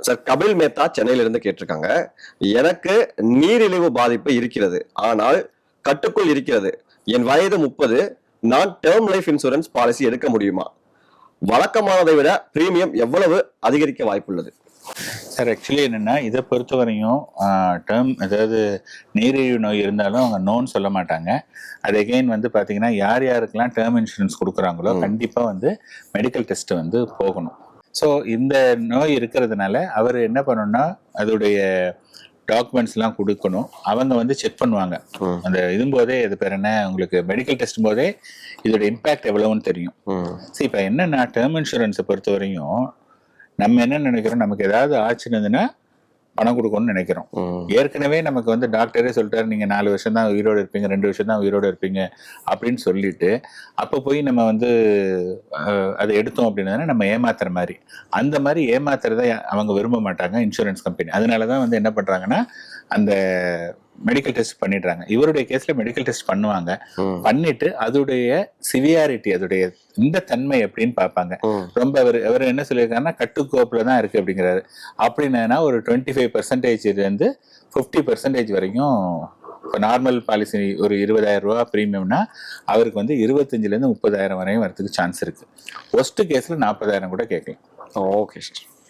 Sir Kapil Mehta சென்னையில இருந்து கேட்டிருக்காங்க. எனக்கு நீரிழிவு பாதிப்பு இருக்கிறது. ஆனால் கட்டுக்குள் இருக்கிறது. என் வயது 30. நான் டேர்ம் லைஃப் இன்சூரன்ஸ் பாலிசி எடுக்க முடியுமா? வழக்கமானதை விட பிரீமியம் எவ்வளவு அதிகரிக்க வாய்ப்புள்ளது? சார் ஆக்சுவலி என்னென்னா இதை பொறுத்தவரையும் டேர்ம் அதாவது நீரிழிவு நோய் இருந்தாலும் அவங்க நோன்னு சொல்ல மாட்டாங்க. அது எகெயின் வந்து பார்த்தீங்கன்னா யார் யாருக்கெல்லாம் டேர்ம் இன்சூரன்ஸ் கொடுக்குறாங்களோ கண்டிப்பாக வந்து மெடிக்கல் டெஸ்ட் வந்து போகணும். ஸோ இந்த நோய் இருக்கிறதுனால அவர் என்ன பண்ணணும்னா அதோடைய டாக்குமெண்ட்ஸ்லாம் கொடுக்கணும். அவங்க வந்து செக் பண்ணுவாங்க. அந்த இதும்போதே இது பேர் என்ன உங்களுக்கு மெடிக்கல் டெஸ்ட் போதே இதோட இம்பேக்ட் எவ்வளவுன்னு தெரியும். சரி, இப்போ என்னென்னா டேர்ம் இன்சூரன்ஸை பொறுத்தவரையும் நம்ம என்ன நினைக்கிறோம், நமக்கு ஏதாவது ஆச்சுன்னதுன்னா பணம் கொடுக்கணும்னு நினைக்கிறோம். ஏற்கனவே நமக்கு வந்து டாக்டரே சொல்லிட்டாரு நீங்க 4 வருஷம் தான் உயிரோடு இருப்பீங்க, 2 வருஷம் தான் உயிரோடு இருப்பீங்க அப்படின்னு சொல்லிட்டு அப்போ போய் நம்ம வந்து அதை எடுத்தோம் அப்படின்னா நம்ம ஏமாத்துற மாதிரி. அந்த மாதிரி ஏமாத்துறத அவங்க விரும்ப மாட்டாங்க இன்சூரன்ஸ் கம்பெனி. அதனாலதான் வந்து என்ன பண்றாங்கன்னா அந்த மெடிக்கல் டெஸ்ட் பண்ணிடுறாங்க. இவருடைய கேஸ்ல மெடிக்கல் டெஸ்ட் பண்ணுவாங்க. பண்ணிட்டு அதோடைய சிவியாரிட்டி அதோடைய இந்த தன்மை எப்படின்னு பார்ப்பாங்க. ரொம்ப அவர் என்ன சொல்லியிருக்காருன்னா கட்டுக்கோப்புல தான் இருக்கு அப்படிங்கிறாரு. அப்படின்னா ஒரு 25% இருந்து 50% வரைக்கும் இப்போ நார்மல் பாலிசி ஒரு 20,000 ரூபா ப்ரீமியம்னா அவருக்கு வந்து 25,000 இருந்து 30,000 வரையும் வரதுக்கு சான்ஸ் இருக்கு. ஒஸ்ட் கேஸ்ல 40,000 கூட கேட்கலாம். Okay sir.